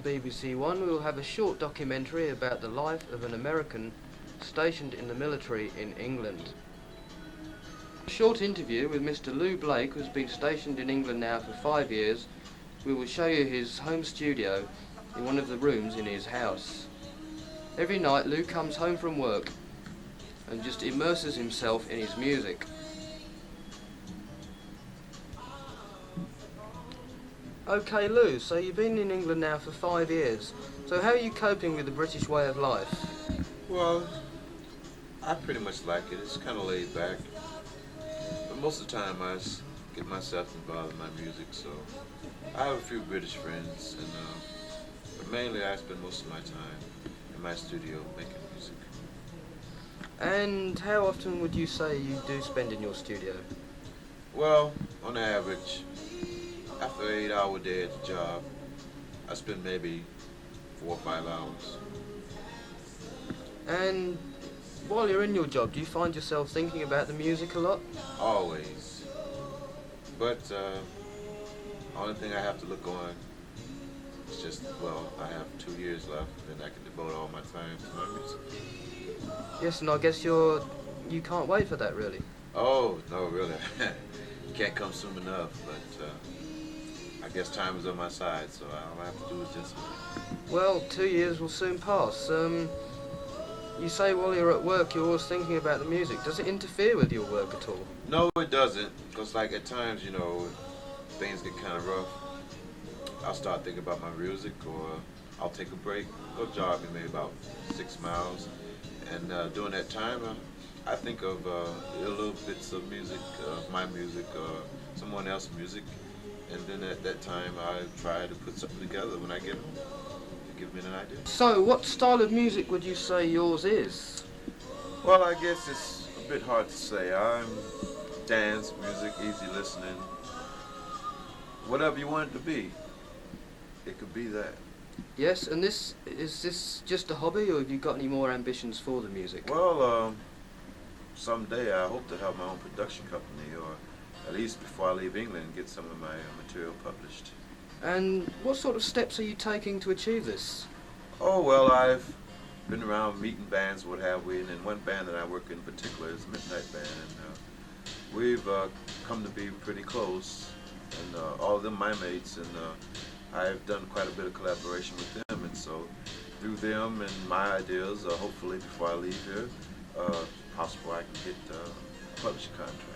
on BBC One, we will have a short documentary about the life of an American stationed in the military in England. A short interview with Mr. Lou Blake, who's been stationed in England now for 5 years. We will show you his home studio in one of the rooms in his house. Every night Lou comes home from work and just immerses himself in his music. Okay, Lou, so you've been in England now for 5 years. So how are you coping with the British way of life? Well, I pretty much like it. It's kind of laid back. But most of the time I get myself involved in my music, so I have a few British friends, and but mainly I spend most of my time in my studio making music. And how often would you say you do spend in your studio? Well, on average, after an 8-hour day at the job, I spend maybe 4 or 5 hours. And while you're in your job, do you find yourself thinking about the music a lot? Always. But only thing I have to look on is just, well, I have 2 years left, and I can devote all my time to my music. Yes, and I guess you can't wait for that, really. Oh, no, really. Can't come soon enough, but I guess time is on my side, so all I have to do is just wait. Well, 2 years will soon pass. You say while you're at work you're always thinking about the music. Does it interfere with your work at all? No, it doesn't, because like at times, you know, things get kind of rough. I'll start thinking about my music, or I'll take a break, go jogging maybe about 6 miles, and during that time, I think of little bits of music, my music, or someone else's music, and then at that time I try to put something together when I get home to give me an idea. So, what style of music would you say yours is? Well, I guess it's a bit hard to say. I'm dance music, easy listening, whatever you want it to be, it could be that. Yes, and is this just a hobby, or have you got any more ambitions for the music? Well, someday I hope to have my own production company, or at least before I leave England, get some of my material published. And what sort of steps are you taking to achieve this? Oh, well, I've been around meeting bands, what have we, and in one band that I work in particular is Midnight Band, and we've come to be pretty close, and all of them my mates, and I've done quite a bit of collaboration with them, and so through them and my ideas, hopefully before I leave here, possible I can get a publishing contract.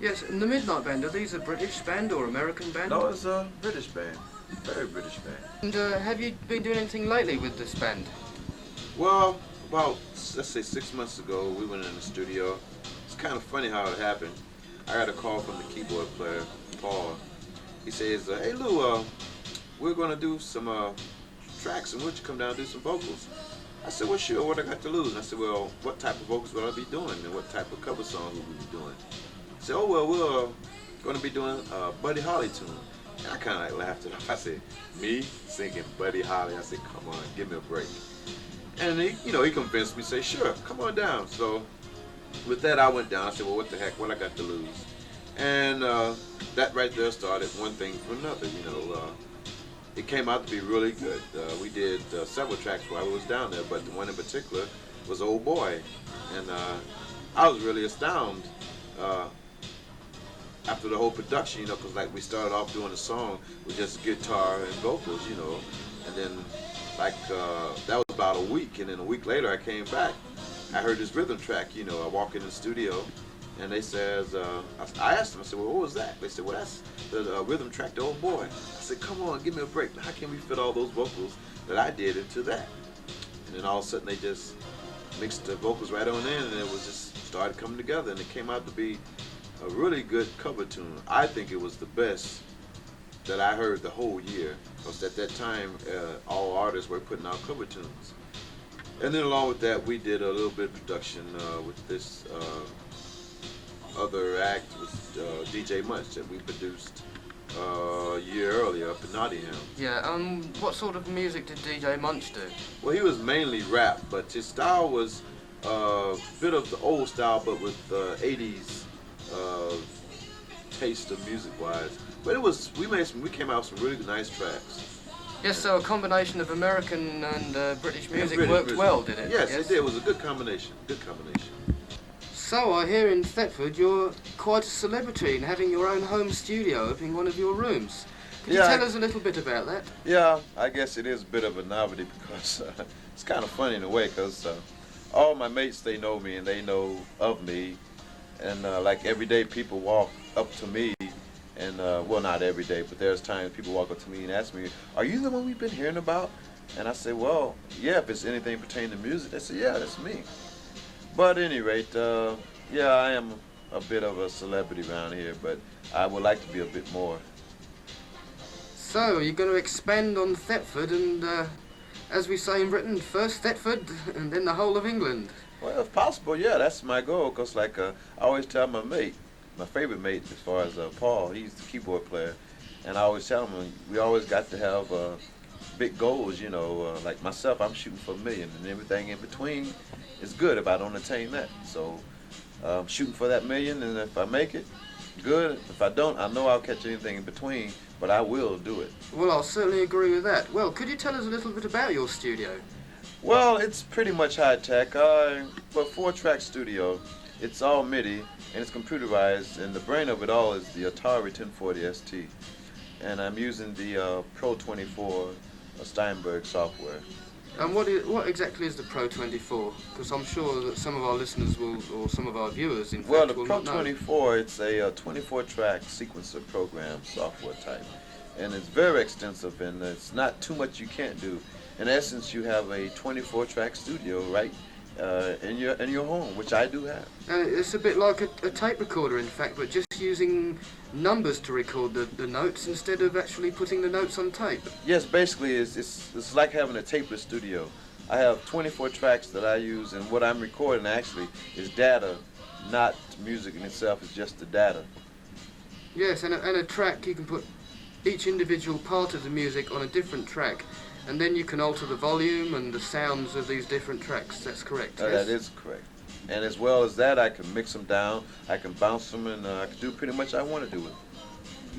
Yes, and the Midnight Band, are these a British band or American band? No, it's a British band, very British band. And have you been doing anything lately with this band? Well, about, let's say 6 months ago, we went in the studio. It's kind of funny how it happened. I got a call from the keyboard player, Paul. He says, hey Lou, we're going to do some tracks, and would you come down and do some vocals? I said, well, sure, what I got to lose? And I said, well, what type of vocals would I be doing, and what type of cover song would we be doing? He said, oh, well, we're going to be doing a Buddy Holly tune. And I kind of like laughed it off. I said, me singing Buddy Holly? I said, come on, give me a break. And he convinced me, say, sure, come on down. So with that, I went down. I said, well, what the heck, what I got to lose? And that right there started one thing for another, It came out to be really good. We did several tracks while I was down there, but the one in particular was Old Boy. And I was really astounded after the whole production, because like we started off doing a song with just guitar and vocals, and then like that was about a week, and then a week later I came back. I heard this rhythm track, I walk in the studio, and they says, I asked them, I said, well, what was that? They said, well, that's the rhythm track to Old Boy. I said, come on, give me a break. How can we fit all those vocals that I did into that? And then all of a sudden they just mixed the vocals right on in, and it was just started coming together, and it came out to be a really good cover tune. I think it was the best that I heard the whole year, because at that time all artists were putting out cover tunes. And then along with that, we did a little bit of production with this other act with DJ Munch that we produced a year earlier up in Nottingham. Yeah, what sort of music did DJ Munch do? Well, he was mainly rap, but his style was a bit of the old style, but with 80s taste of music-wise. But we came out with some really nice tracks. Yes, so a combination of American and British music British worked music. well, did it? Yes, it did. It was a good combination. Good combination. So I hear in Thetford you're quite a celebrity in having your own home studio up in one of your rooms. Could you tell us a little bit about that? Yeah, I guess it is a bit of a novelty because it's kind of funny in a way because all my mates, they know me and they know of me. And like every day people walk up to me and, well, not every day, but there's times people walk up to me and ask me, are you the one we've been hearing about? And I say, well, yeah, if it's anything pertaining to music. They say, yeah, that's me. But at any rate, yeah, I am a bit of a celebrity around here, but I would like to be a bit more. So you're going to expand on Thetford and, as we say in Britain, first Thetford and then the whole of England. Well, if possible, yeah, that's my goal. Because, like, I always tell my mate, my favorite mate as far as Paul, he's the keyboard player. And I always tell him, we always got to have big goals, you know. Like myself, I'm shooting for $1 million. And everything in between is good if I don't attain that. So I'm shooting for that $1 million. And if I make it, good. If I don't, I know I'll catch anything in between. But I will do it. Well, I'll certainly agree with that. Well, could you tell us a little bit about your studio? Well, it's pretty much high-tech. For a 4-track studio, it's all MIDI, and it's computerized, and the brain of it all is the Atari 1040 ST. And I'm using the Pro 24 Steinberg software. And what exactly is the Pro 24? Because I'm sure that some of our listeners will, or some of our viewers, in Well, fact, the will Pro not know. 24, it's a 24-track sequencer program software type. And it's very extensive, and it's not too much you can't do. In essence, you have a 24-track studio right in your home, which I do have. It's a bit like a tape recorder, in fact, but just using numbers to record the notes instead of actually putting the notes on tape. Yes, basically, it's like having a tapeless studio. I have 24 tracks that I use, and what I'm recording actually is data, not music in itself. It's just the data. Yes, and a track, you can put each individual part of the music on a different track, and then you can alter the volume and the sounds of these different tracks. That's correct, yes? That is correct. And as well as that, I can mix them down, I can bounce them, and I can do pretty much I want to do with them.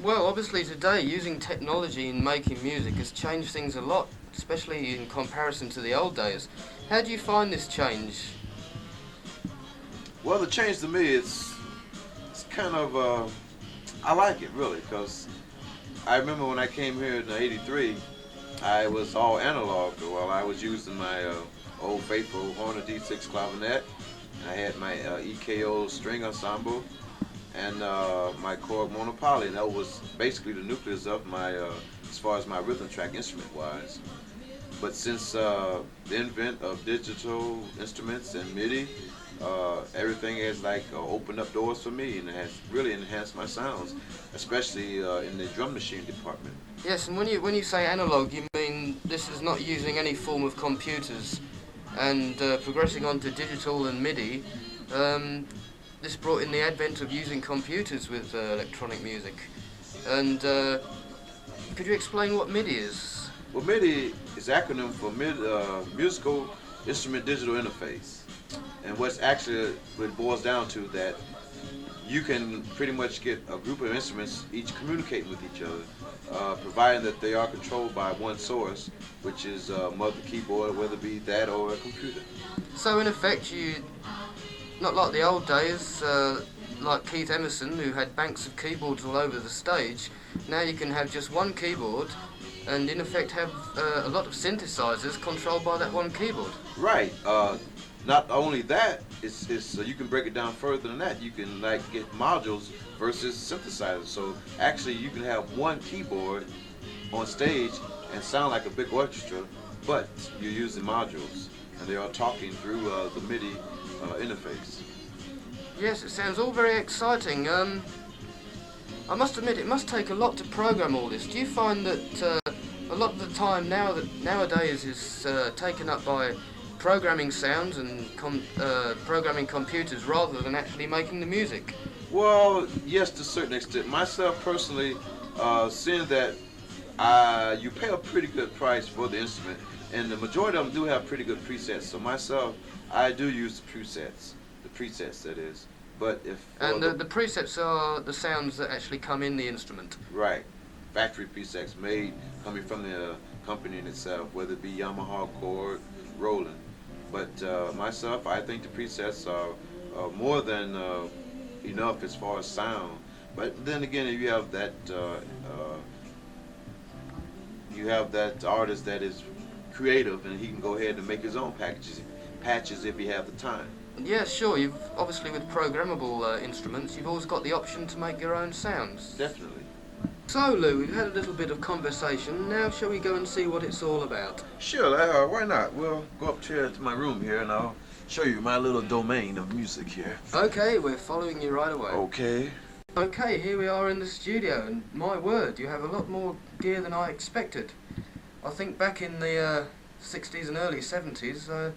Well, obviously today, using technology in making music has changed things a lot, especially in comparison to the old days. How do you find this change? Well, the change to me, it's kind of, I like it really, because I remember when I came here in '83, I was all analog. Well, I was using my old faithful Horner D6 clavinet. I had my EKO string ensemble and my Korg monopoly, and that was basically the nucleus of my, as far as my rhythm track instrument-wise. But since the advent of digital instruments and MIDI, everything has opened up doors for me and has really enhanced my sounds, especially in the drum machine department. Yes, and when you say analog, you mean this is not using any form of computers, and progressing on to digital and MIDI. This brought in the advent of using computers with electronic music. And could you explain what MIDI is? Well, MIDI is acronym for Musical Instrument Digital Interface. And what it boils down to that you can pretty much get a group of instruments each communicating with each other, providing that they are controlled by one source, which is mother keyboard, whether it be that or a computer. So in effect, you, not like the old days, like Keith Emerson, who had banks of keyboards all over the stage, now you can have just one keyboard and in effect have a lot of synthesizers controlled by that one keyboard. Right. Not only that, it's you can break it down further than that. You can get modules versus synthesizers. So actually, you can have one keyboard on stage and sound like a big orchestra, but you're using modules, and they are talking through the MIDI interface. Yes, it sounds all very exciting. I must admit, it must take a lot to program all this. Do you find that a lot of the time nowadays is taken up by programming sounds and programming computers rather than actually making the music? Well, yes, to a certain extent. Myself personally, seeing that you pay a pretty good price for the instrument, and the majority of them do have pretty good presets. So myself, I do use the presets that is. But if and the presets are the sounds that actually come in the instrument. Right. factory presets made coming from the company in itself, whether it be Yamaha, Korg, Roland. But myself, I think the presets are more than enough as far as sound. But then again, if you have that artist that is creative, and he can go ahead and make his own patches if he have the time. Yeah, sure. You've obviously with programmable instruments, you've always got the option to make your own sounds. Definitely. So Lou, we've had a little bit of conversation. Now shall we go and see what it's all about? Sure. Why not? We'll go up to my room here, and I'll show you my little domain of music here. Okay, we're following you right away. Okay. Okay, here we are in the studio, and my word, you have a lot more gear than I expected. I think back in the 60s and early 70s,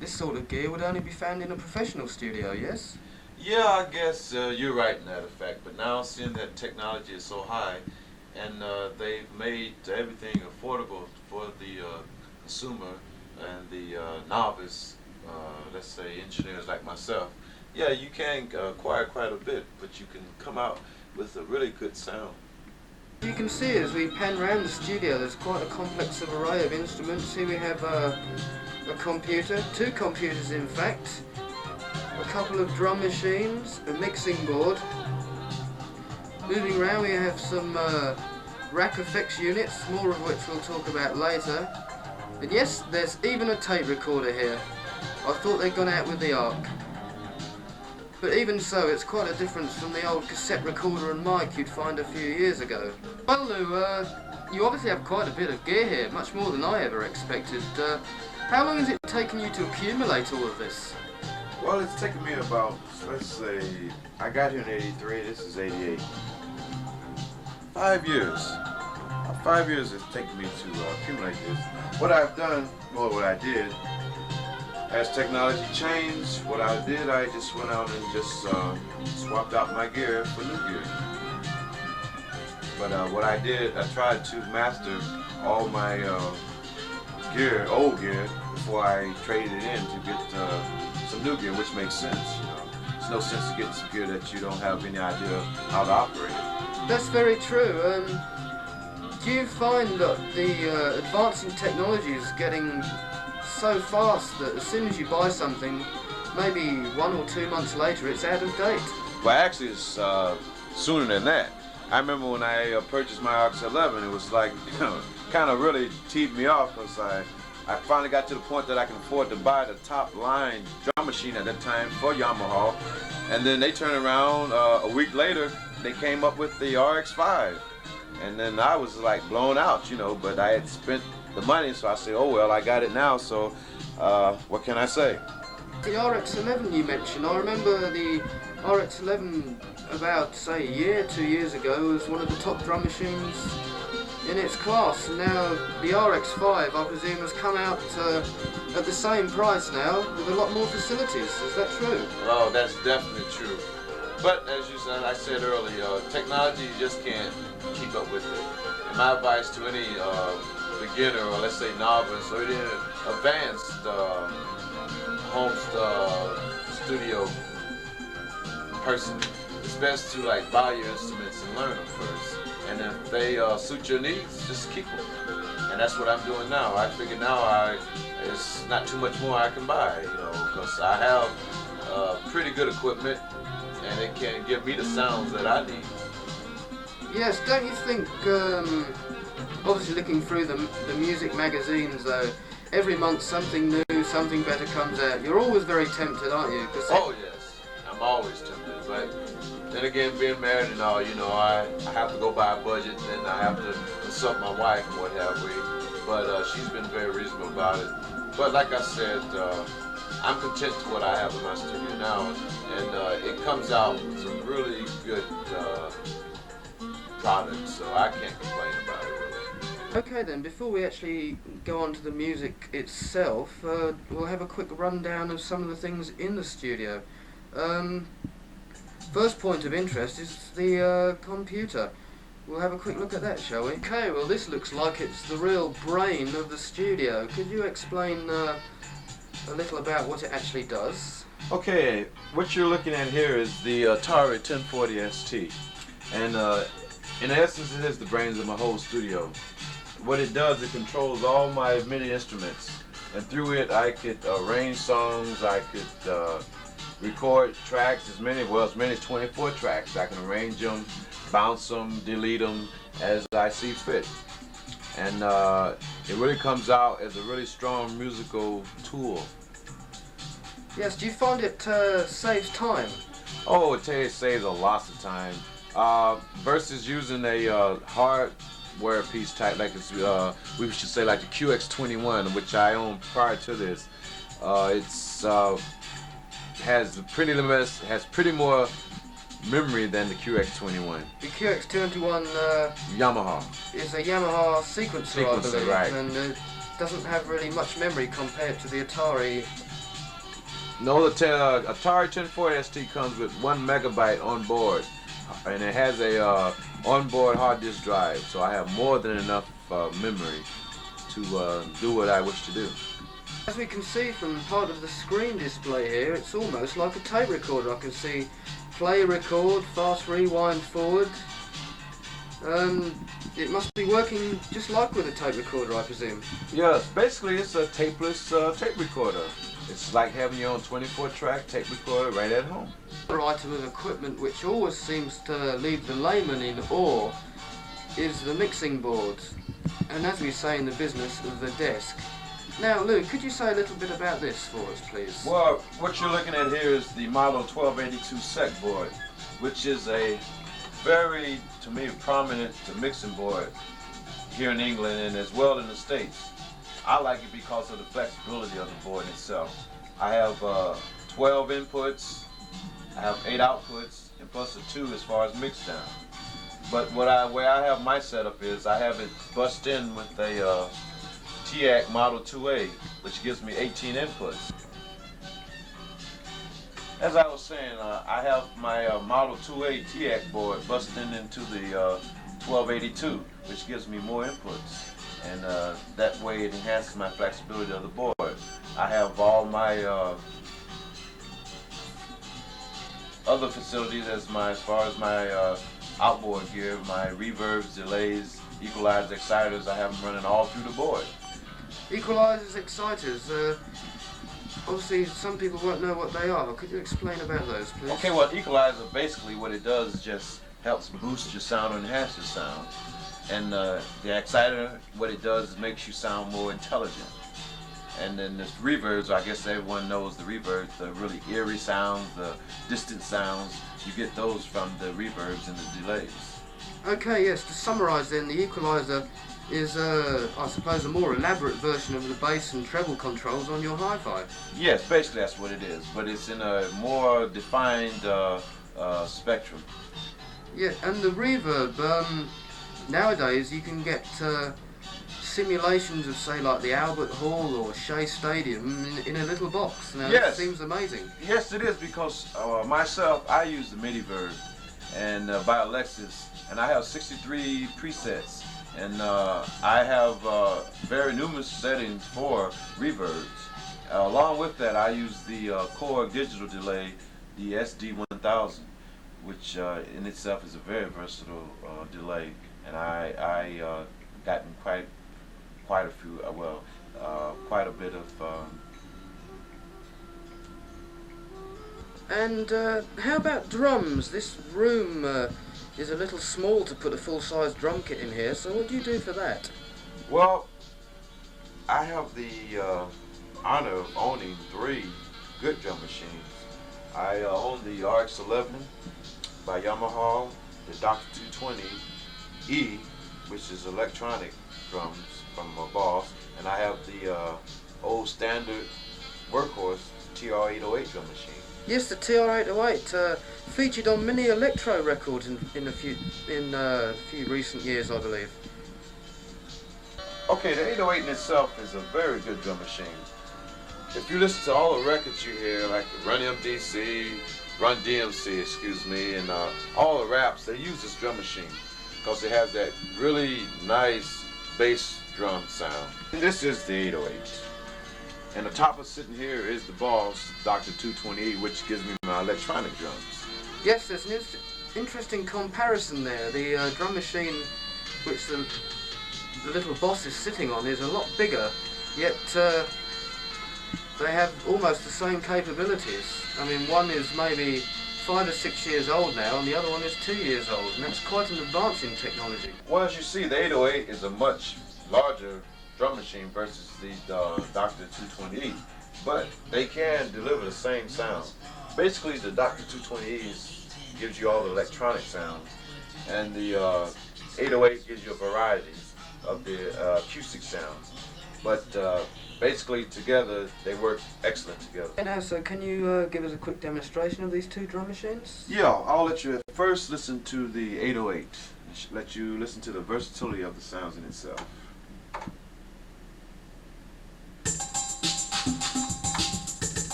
this sort of gear would only be found in a professional studio, yes? Yeah, I guess you're right in that effect, but now seeing that technology is so high, and they've made everything affordable for the consumer and the novice, let's say engineers like myself, yeah, you can acquire quite a bit, but you can come out with a really good sound. You can see as we pan around the studio, there's quite a complex array of instruments. Here we have a computer, 2 computers in fact, a couple of drum machines, a mixing board. Moving around we have some rack effects units, more of which we'll talk about later. And yes, there's even a tape recorder here. I thought they'd gone out with the Ark. But even so, it's quite a difference from the old cassette recorder and mic you'd find a few years ago. Well Lou, you obviously have quite a bit of gear here, much more than I ever expected. How long has it taken you to accumulate all of this? Well, it's taken me about, let's say, I got here in '83, this is '88. 5 years. 5 years it's taken me to accumulate this. What I've done, or what I did, as technology changed, what I did, I just went out and just swapped out my gear for new gear. But what I did, I tried to master all my gear, old gear, before I traded it in to get some new gear, which makes sense. You know, there's no sense to get some gear that you don't have any idea how to operate it. That's very true. Do you find that the advancing technology is getting so fast that as soon as you buy something, maybe 1 or 2 months later, it's out of date? Well, actually, it's sooner than that. I remember when I purchased my RX-11, it was like, kind of really teed me off, because I finally got to the point that I can afford to buy the top line drum machine at that time for Yamaha, and then they turned around a week later, they came up with the RX-5, and then I was like blown out, you know, but I had spent the money, so I said, oh well, I got it now, so what can I say? The RX-11 you mentioned, I remember the RX-11 about, say, a year, 2 years ago was one of the top drum machines in its class. Now the RX-5, I presume, has come out at the same price now with a lot more facilities. Is that true? Oh, that's definitely true. But as you said, I said earlier, technology, you just can't keep up with it. And my advice to any beginner, or let's say novice, or any advanced home studio person, it's best to like buy your instruments and learn them first. And if they suit your needs, just keep them. And that's what I'm doing now. I figure now it's not too much more I can buy, you know, because I have pretty good equipment, and it can give me the sounds that I need. Yes, don't you think, obviously looking through the music magazines though, every month something new, something better comes out. You're always very tempted, aren't you? Oh yes, I'm always tempted, but then again, being married and all, you know, I have to go by a budget, and then I have to consult my wife and what have we. But she's been very reasonable about it. But like I said, I'm content with what I have in my studio now, and it comes out some really good products, so I can't complain about it really. Okay then, before we actually go on to the music itself, we'll have a quick rundown of some of the things in the studio. First point of interest is the computer. We'll have a quick look at that, shall we? Okay, well this looks like it's the real brain of the studio. Could you explain a little about what it actually does? Okay, what you're looking at here is the Atari 1040 ST, and In essence, it is the brains of my whole studio. What it does, it controls all my MIDI instruments, and through it I could arrange songs, I could record tracks, as many as 24 tracks. I can arrange them, bounce them, delete them as I see fit. And it really comes out as a really strong musical tool. Yes, do you find it saves time? Oh, I tell you, it saves a lot of time. Versus using a hardware piece type, like it's, we should say like the QX21, which I own prior to this. It's has pretty more memory than the QX21. The QX21 Yamaha. is a Yamaha sequencer, I believe, right. and doesn't have really much memory compared to the Atari. No, the Atari 1040 ST comes with 1 megabyte on board, and it has a onboard hard disk drive, so I have more than enough memory to do what I wish to do. As we can see from part of the screen display here, it's almost like a tape recorder. I can see play, record, fast rewind, forward. It must be working just like with a tape recorder, I presume. Yeah, basically it's a tapeless tape recorder. It's like having your own 24-track tape recorder right at home. Another item of equipment which always seems to leave the layman in awe is the mixing board, and as we say in the business, the desk. Now, Lou, could you say a little bit about this for us, please? Well, what you're looking at here is the model 1282 SEC board, which is a very, to me, prominent mixing board here in England and as well in the States. I like it because of the flexibility of the board itself. I have 12 inputs, I have 8 outputs, and plus a 2 as far as mix down. But where I have my setup is I have it bussed in with a TAC Model 2A, which gives me 18 inputs. As I was saying, I have my Model 2A TAC board busted into the 1282, which gives me more inputs. And that way it enhances my flexibility of the board. I have all my other facilities as far as my outboard gear, my reverbs, delays, equalizers, exciters. I have them running all through the board. Equalizers, exciters, obviously some people won't know what they are. Could you explain about those, please? Okay, well, equalizer, basically what it does is just helps boost your sound or enhance your sound. And the exciter, what it does is makes you sound more intelligent. And then this reverbs, I guess everyone knows the reverbs, the really eerie sounds, the distant sounds, you get those from the reverbs and the delays. Okay, yes, to summarise then, the equalizer is, I suppose, a more elaborate version of the bass and treble controls on your hi-fi. Yes, basically that's what it is, but it's in a more defined spectrum. Yeah, and the reverb, nowadays you can get simulations of, say, like the Albert Hall or Shea Stadium in a little box. Now, yes. It seems amazing. Yes, it is, because myself, I use the MIDI-verb and by Alexis, and I have 63 presets. And I have very numerous settings for reverbs. Along with that, I use the Core digital delay, the SD1000, which in itself is a very versatile delay. And I gotten quite a few, quite a bit of. And how about drums? This room is a little small to put a full-size drum kit in here, so what do you do for that? Well, I have the honor of owning 3 good drum machines. I own the RX-11 by Yamaha, the Dr. 220E, which is electronic drums from my boss, and I have the old standard workhorse TR-808 drum machine. Yes, the TR-808 featured on many electro records in a few recent years, I believe. Okay, the 808 in itself is a very good drum machine. If you listen to all the records you hear, like the Run DMC, excuse me, and all the raps, they use this drum machine because it has that really nice bass drum sound. This is the 808. And the top of sitting here is the Boss Dr. 228, which gives me my electronic drums. Yes, there's interesting comparison there. The drum machine which the little boss is sitting on is a lot bigger, yet they have almost the same capabilities. I mean, one is maybe 5 or 6 years old now, and the other one is 2 years old, and that's quite an advance in technology. Well, as you see, the 808 is a much larger drum machine versus the Dr. 220E, but they can deliver the same sound. Basically, the Dr. 220E gives you all the electronic sounds, and the 808 gives you a variety of the acoustic sounds. But basically, together, they work excellent together. And now, so can you give us a quick demonstration of these two drum machines? Yeah, I'll let you first listen to the 808. Let you listen to the versatility of the sounds in itself.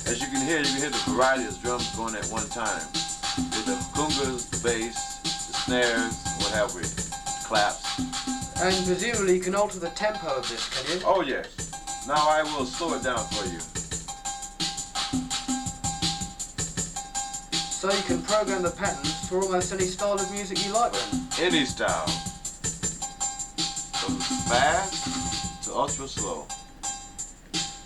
As you can hear the variety of drums going at one time. With the congas, the bass, the snares, what have we, claps. And presumably you can alter the tempo of this, can you? Oh yes. Now I will slow it down for you. So you can program the patterns for almost any style of music you like then? Any style. From fast to ultra slow.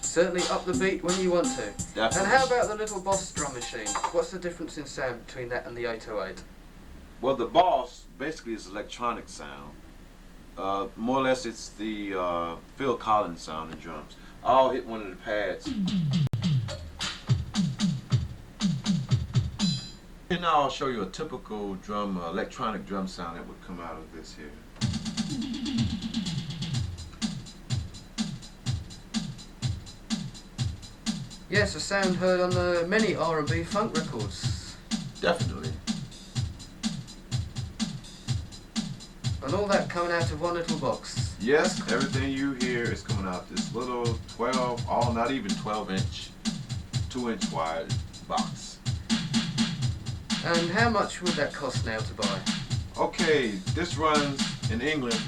Certainly up the beat when you want to. Definitely. And how about the little Boss drum machine? What's the difference in sound between that and the 808? Well, the Boss basically is electronic sound. More or less it's the Phil Collins sound in drums. I'll hit one of the pads. And now I'll show you a typical drum, electronic drum sound that would come out of this here. Yes, a sound heard on many R&B funk records. Definitely. And all that coming out of one little box. Yes, everything you hear is coming out this little 12, not even 12-inch, 2-inch wide box. And how much would that cost now to buy? Okay, this runs in England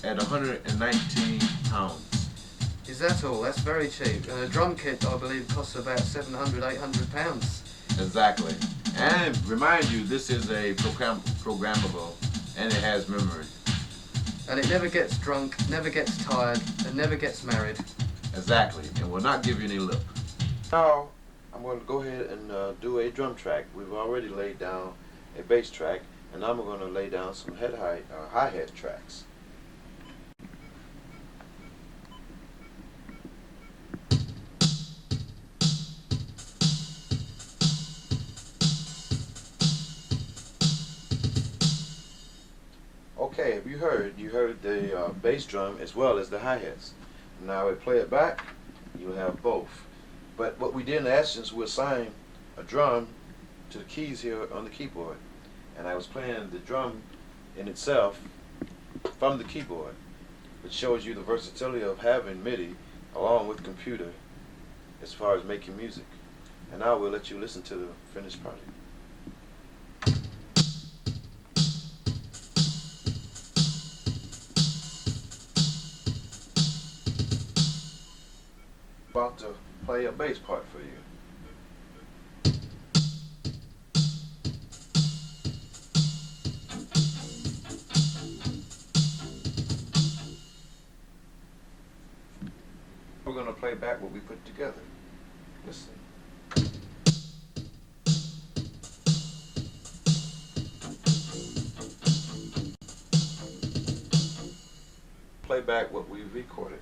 at 119 pounds. Is that all? That's very cheap. And a drum kit, I believe, costs about 700, 800 pounds. Exactly. And remind you, this is a programmable, and it has memory. And it never gets drunk, never gets tired, and never gets married. Exactly, and will not give you any lip. Now, I'm going to go ahead and do a drum track. We've already laid down a bass track, and now I'm going to lay down some hi-hat tracks. Okay, have you heard? You heard the bass drum as well as the hi-hats. Now we play it back, you'll have both. But what we did in essence, we assigned a drum to the keys here on the keyboard. And I was playing the drum in itself from the keyboard, which shows you the versatility of having MIDI along with computer as far as making music. And now we'll let you listen to the finished product. About to play a bass part for you. We're going to play back what we put together. Listen. Play back what we recorded.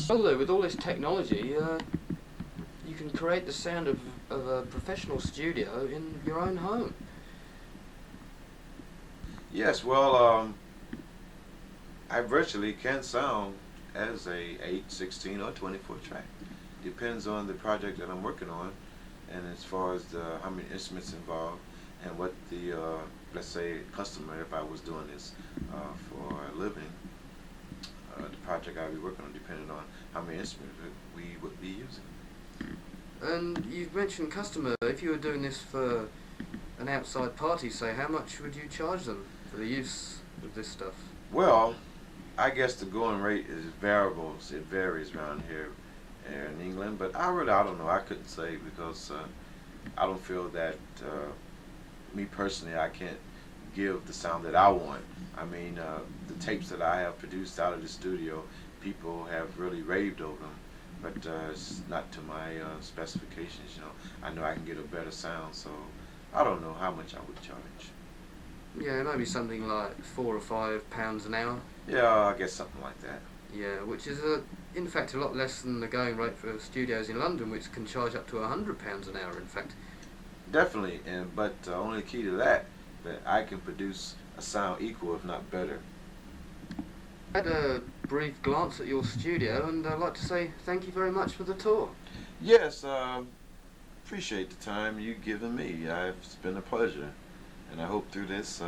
Well, Lou, with all this technology, you can create the sound of of a professional studio in your own home. Yes, well, I virtually can sound as a 8, 16, or 24 track. Depends on the project that I'm working on, and as far as how many instruments involved, and what the let's say customer, if I was doing this for a living, the project I'd be working on, depending on how many instruments we would be using. And you've mentioned customer. If you were doing this for an outside party, say, how much would you charge them for the use of this stuff? Well, I guess the going rate is variable. It varies around here in England, but I don't know. I couldn't say because I don't feel that me personally I can't give the sound that I want. I mean, the tapes that I have produced out of the studio, people have really raved over them, but it's not to my specifications. You know, I know I can get a better sound, so I don't know how much I would charge. Yeah, maybe something like £4 or £5 an hour. Yeah, I guess something like that. Yeah, which is in fact a lot less than the going rate for studios in London, which can charge up to £100 an hour. In fact, definitely, but only the key to that I can produce a sound equal, if not better. I had a brief glance at your studio, and I'd like to say thank you very much for the tour. Yes, appreciate the time you've given me. It's been a pleasure, and I hope through this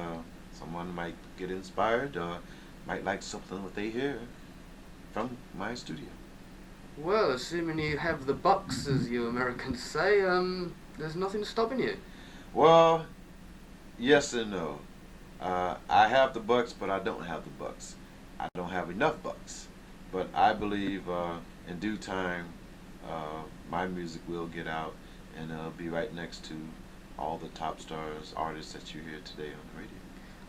someone might get inspired or might like something that they hear from my studio. Well, assuming you have the bucks, as you Americans say, there's nothing stopping you. Well, yes and no. I have the bucks, but I don't have the bucks. I don't have enough bucks. But I believe in due time, my music will get out, and it'll be right next to all the top stars, artists that you hear today on the radio.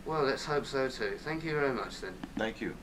Well, let's hope so too. Thank you very much then. Thank you.